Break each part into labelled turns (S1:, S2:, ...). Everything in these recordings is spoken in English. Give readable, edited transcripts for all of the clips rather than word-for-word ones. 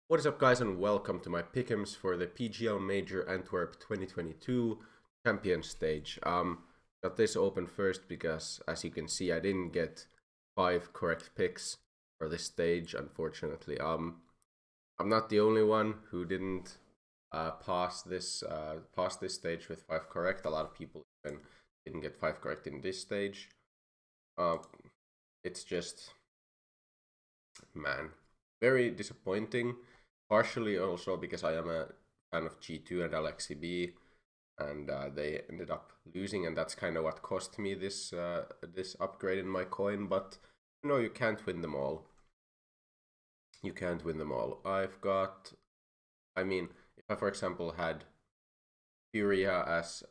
S1: What is up, guys, and welcome to my pick'ems for the PGL Major Antwerp 2022 Champion Stage. Got this open first because, as you can see, I didn't get 5 correct picks for this stage, unfortunately. I'm not the only one who didn't pass this stage with 5 correct. A lot of people even didn't get 5 correct in this stage. It's just, man, very disappointing. Partially also because I am a fan of G2 and LXCB, and they ended up losing, and that's kind of what cost me this this upgrade in my coin. But you know, you can't win them all. You can't win them all. I mean, if I, for example, had Furia as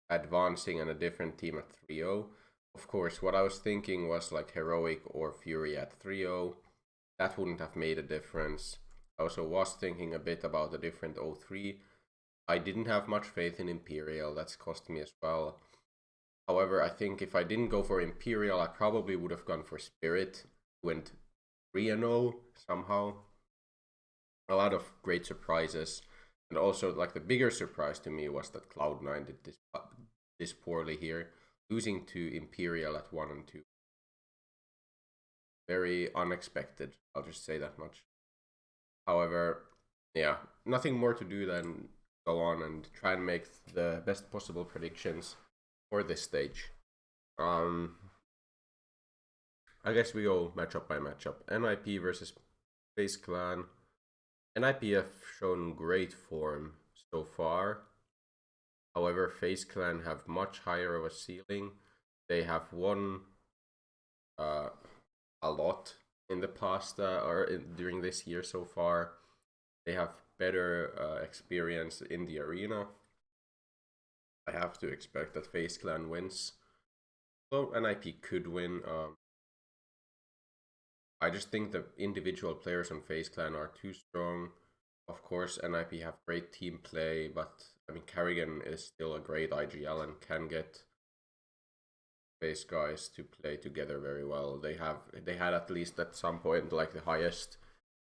S1: advancing and a different team at 3-0, of course, what I was thinking was like Heroic or Fury at 3-0. That wouldn't have made a difference. I also was thinking a bit about a different 0-3. I didn't have much faith in Imperial, that's cost me as well. However, I think if I didn't go for Imperial, I probably would have gone for Spirit. Went 3-0 somehow. A lot of great surprises. And also, like, the bigger surprise to me was that Cloud9 did this poorly here, losing to Imperial at 1 and 2. Very unexpected, I'll just say that much. However, yeah, nothing more to do than go on and try and make the best possible predictions for this stage. I guess we go matchup by matchup. NIP versus FaZe Clan. NIP have shown great form so far. However, FaZe Clan have much higher of a ceiling. They have won a lot in the past during this year so far. They have better experience in the arena. I have to expect that FaZe Clan wins. So NIP could win. I just think the individual players on FaZe Clan are too strong. Of course, NIP have great team play, but I mean, Carrigan is still a great IGL and can get FaZe guys to play together very well. They had at least at some point like the highest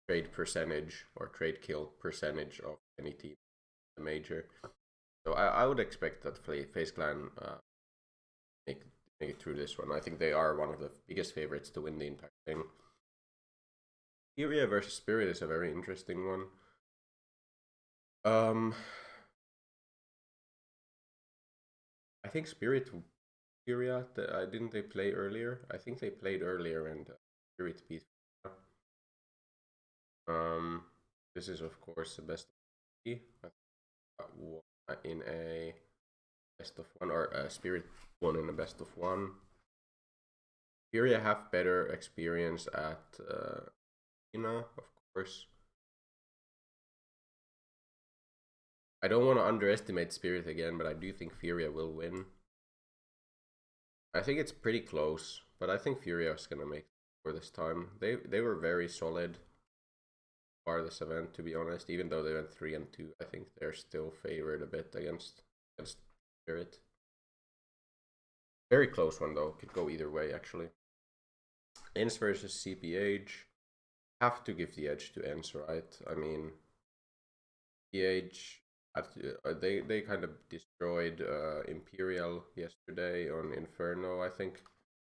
S1: trade percentage or trade kill percentage of any team in the major. So I would expect that FaZe Clan make it through this one. I think they are one of the biggest favorites to win the entire thing. Furia versus Spirit is a very interesting one. I think Furia, didn't they play earlier? I think they played earlier and Spirit beat Furia. This is of course the best of 3. In a best of 1, or Spirit won in a best of 1. Furia have better experience at of course. I don't want to underestimate Spirit again, but I do think Furia will win. I think it's pretty close, but I think Furia is gonna make it for this time. They were very solid for this event, to be honest. Even though they went 3 and 2, I think they're still favored a bit against Spirit. Very close one though. Could go either way actually. ENCE versus CPH. Have to give the edge to ENCE, right? I mean, CPH, they kind of destroyed Imperial yesterday on Inferno, I think,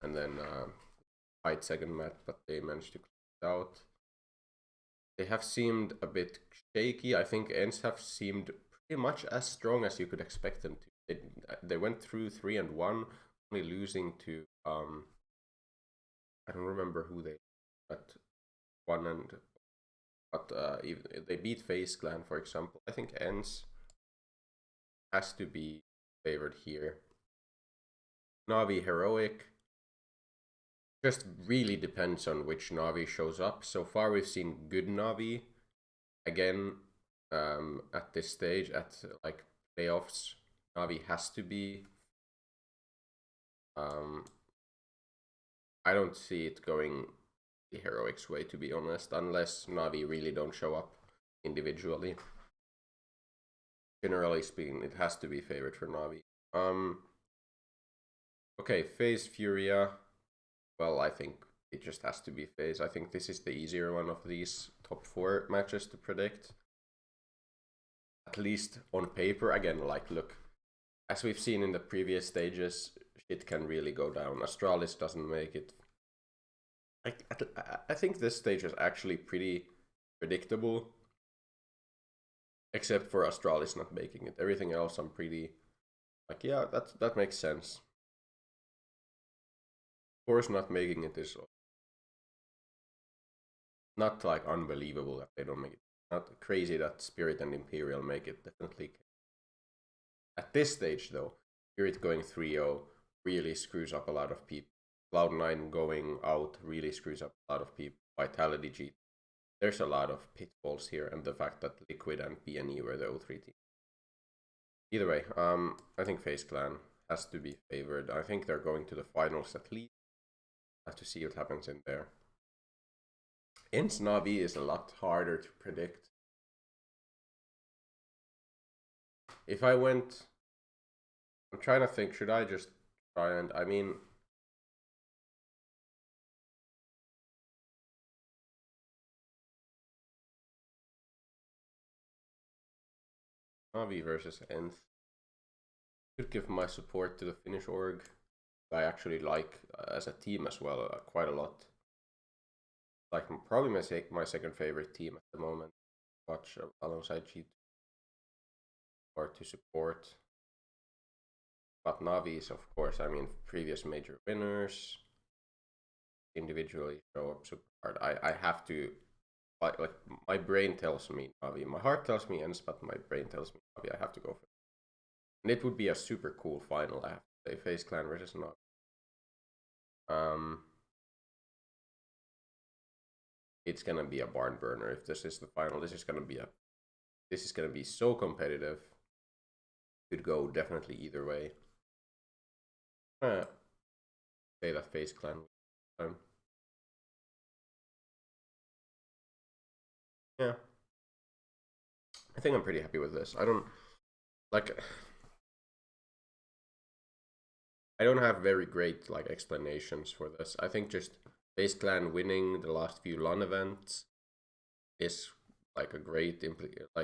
S1: and then fight second match, but they managed to close it out. They have seemed a bit shaky. I think ENCE have seemed pretty much as strong as you could expect them to. They went through 3 and 1, only losing to I don't remember who they, but even they beat FaZe Clan, for example. I think ENCE has to be favored here. Navi Heroic just really depends on which Navi shows up. So far we've seen good Navi. Again, at this stage, at like playoffs, Navi has to be. I don't see it going the Heroic's way, to be honest, unless Navi really don't show up individually. Generally speaking, it has to be favored for Navi. Okay, FaZe Furia. Well, I think it just has to be FaZe. I think this is the easier one of these top 4 matches to predict. At least on paper. Again, like, look, as we've seen in the previous stages, shit can really go down. Astralis doesn't make it. I think this stage is actually pretty predictable. Except for Astralis not making it. Everything else I'm pretty like, yeah, that makes sense. Of course, not making it is not like unbelievable that they don't make it. Not crazy that Spirit and Imperial make it, definitely. At this stage though, Spirit going 3-0 really screws up a lot of people. Cloud9 going out really screws up a lot of people. Vitality G. There's a lot of pitfalls here, and the fact that Liquid and PNE were the O3 team. Either way, I think FaZe Clan has to be favored. I think they're going to the finals at least. Have to see what happens in there. Ins Navi is a lot harder to predict. If I went, I'm trying to think, should I just try and, I mean, Navi versus Ins. Could give my support to the Finnish org. I actually like as a team as well quite a lot. Like probably my second favorite team at the moment. Watch alongside G2 or to support. But Navi is, of course, I mean, previous major winners. Individually show up super hard. I have to, like my brain tells me Navi. My heart tells me Ens, but my brain tells me Navi. I have to go for it. And it would be a super cool final, I have to say. FaZe Clan versus Navi. It's gonna be a barn burner if this is the final. This is gonna be so competitive. Could go definitely either way. Say that FaZe Clan. Yeah, I think I'm pretty happy with this. I don't have very great like explanations for this. I think just FaZe Clan winning the last few LAN events is like a great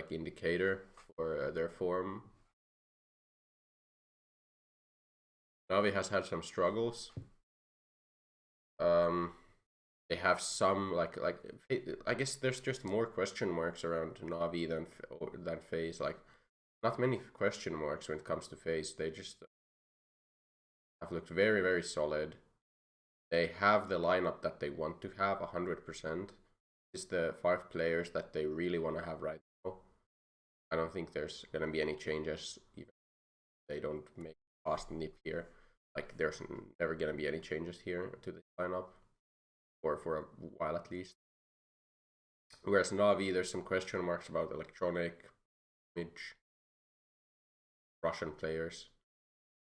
S1: indicator for their form. Navi has had some struggles. They have some like I guess there's just more question marks around Navi than FaZe. Like not many question marks when it comes to FaZe. They just have looked very, very solid. They have the lineup that they want to have 100%. It's the 5 players that they really want to have right now. I don't think there's gonna be any changes, even if they don't make a fast nip here. Like there's never gonna be any changes here to the lineup, or for a while at least. Whereas Navi, there's some question marks about Electronic, Midge, Russian players,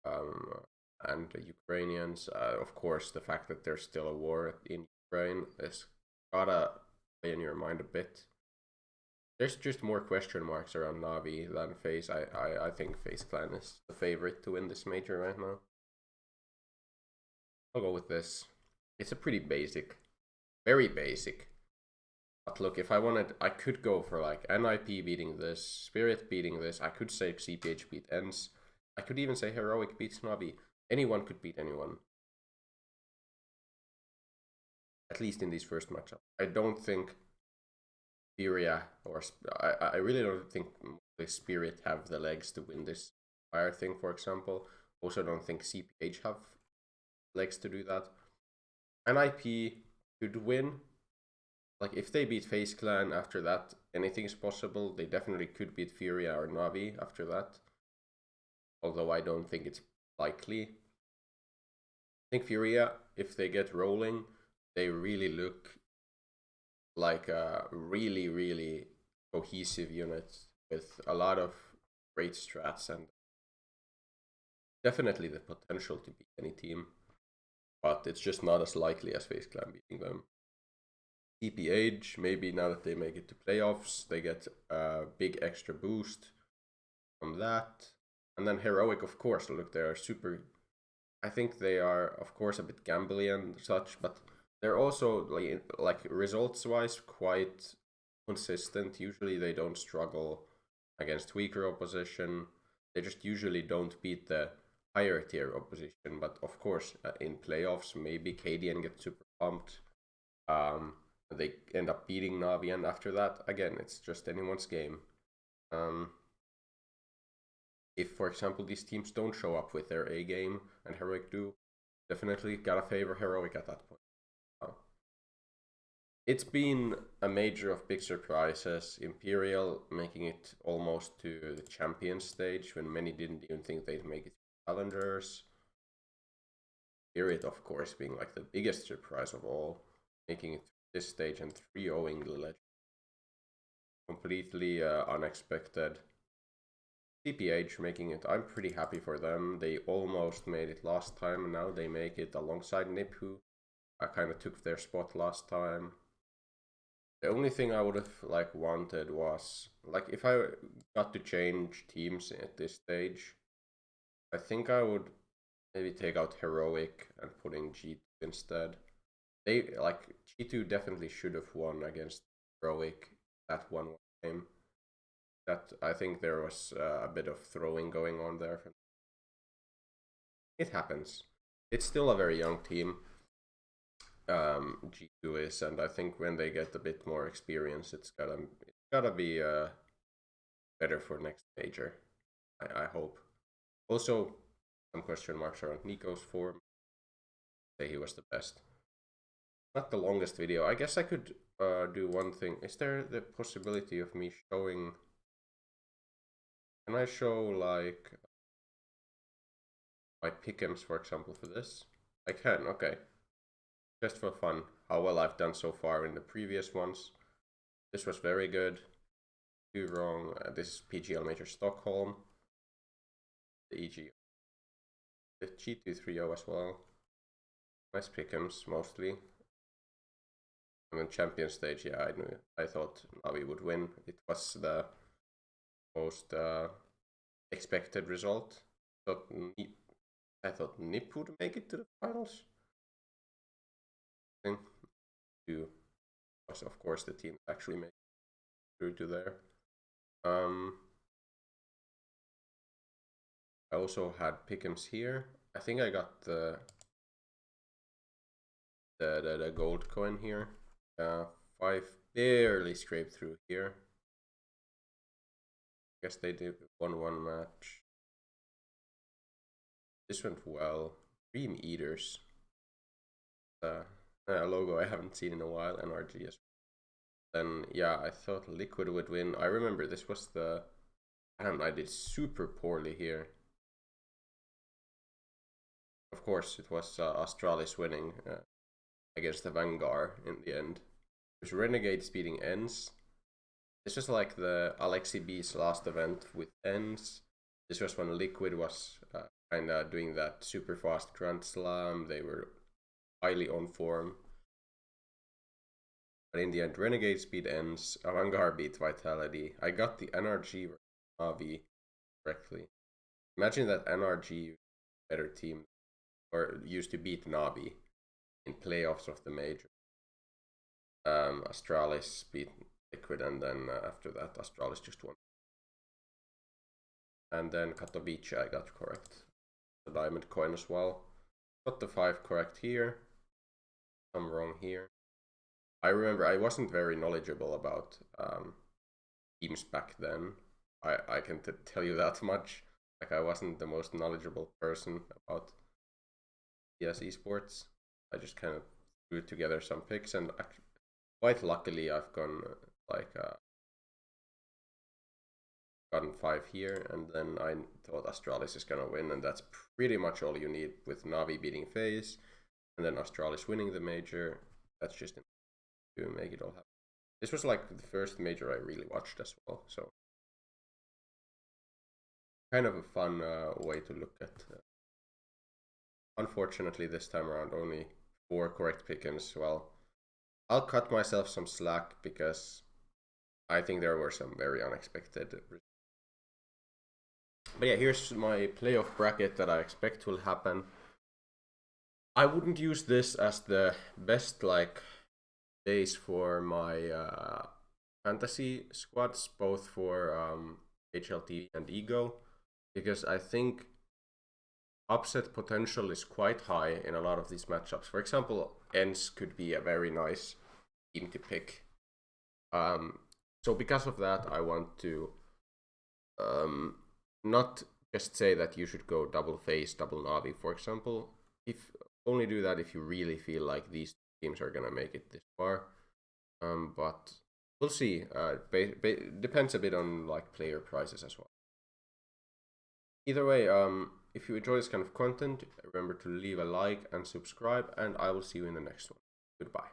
S1: and the Ukrainians. Of course, the fact that there's still a war in Ukraine is gotta play in your mind a bit. There's just more question marks around Navi than FaZe. I think FaZe Clan is the favorite to win this major right now. I'll go with this. It's a pretty basic, very basic. But look, if I wanted, I could go for like NIP beating this, Spirit beating this. I could say CPH beat Ens. I could even say Heroic beats Navi. Anyone could beat anyone. At least in these first matchups. I don't think Furia or I really don't think the Spirit have the legs to win this fire thing, for example. Also don't think CPH have legs to do that. NIP could win. Like if they beat FaZe Clan after that, anything is possible. They definitely could beat Furia or Navi after that. Although I don't think it's likely. I think Furia, if they get rolling, they really look like a really, really cohesive unit with a lot of great strats and definitely the potential to beat any team. But it's just not as likely as FaZe Clan beating them. CPH, maybe now that they make it to playoffs, they get a big extra boost from that. And then Heroic, of course, look, they are super. I think they are, of course, a bit gambly and such, but they're also like results wise quite consistent. Usually they don't struggle against weaker opposition. They just usually don't beat the higher tier opposition. But of course, in playoffs, maybe KDN gets super pumped. They end up beating Navi, and after that, again, it's just anyone's game. If, for example, these teams don't show up with their A game and Heroic do, definitely gotta favor Heroic at that point. It's been a major of big surprises. Imperial making it almost to the champion stage when many didn't even think they'd make it to challengers. Spirit, of course, being like the biggest surprise of all, making it to this stage and 3-0ing the Legend. Completely unexpected. CPH making it, I'm pretty happy for them. They almost made it last time, and now they make it alongside Nip, who kind of took their spot last time. The only thing I would have wanted was if I got to change teams at this stage, I think I would maybe take out Heroic and put in G2 instead. They G2 definitely should have won against Heroic that one game. That I think there was a bit of throwing going on there. It happens. It's still a very young team. G2 is, and I think when they get a bit more experience, it's gotta be better for next major. I hope. Also, some question marks around Nico's form. Say he was the best. Not the longest video. I guess I could do one thing. Is there the possibility of me showing? Can I show my pick'ems, for example, for this? I can. Okay. Just for fun, how well I've done so far in the previous ones. This was very good. 2 wrong. This is PGL Major Stockholm. The EG. The G2 3-0 as well. Nice pick'ems mostly. And then champion stage, yeah, I thought Navi would win. It was the most expected result. I thought Nip would make it to the finals. Two was of course the team that actually made it through to there. I also had pick'ems here. I think I got the gold coin here. 5 barely scraped through here. Guess they did 1-1 match. This went well. Dream Eaters. A logo I haven't seen in a while. NRG as well. Then yeah, I thought Liquid would win. I remember this was the. I did super poorly here. Of course, it was Astralis winning against the Vanguard in the end. It was Renegades beating Ends. This was like the Alexi B's last event with Ends. This was when Liquid was kind of doing that super fast Grand Slam. They were highly on form. But in the end, Renegades beat Ends. Vanguard beat Vitality. I got the NRG Navi correctly. Imagine that NRG better team or used to beat Navi in playoffs of the major. Astralis beat Liquid, and then after that, Astralis just won. And then Katowice I got correct. The diamond coin as well. Got the 5 correct here. I'm wrong here. I remember I wasn't very knowledgeable about teams back then. I can tell you that much. I wasn't the most knowledgeable person about CS esports. I just kind of threw together some picks, and quite luckily I've gone gotten 5 here, and then I thought Astralis is gonna win, and that's pretty much all you need with Navi beating FaZe, and then Astralis winning the major. That's just to make it all happen. This was the first major I really watched as well, so kind of a fun way to look at. Unfortunately, this time around, only 4 correct pickings. Well, I'll cut myself some slack because I think there were some very unexpected results. But yeah, here's my playoff bracket that I expect will happen. I wouldn't use this as the best like days for my fantasy squads, both for HLT and Ego, because I think upset potential is quite high in a lot of these matchups. For example, Ens could be a very nice team to pick. So because of that, I want to not just say that you should go double face, double Navi, for example. If only do that if you really feel like these teams are gonna make it this far. But we'll see. Depends a bit on like player prices as well. Either way, if you enjoy this kind of content, remember to leave a like and subscribe, and I will see you in the next one. Goodbye.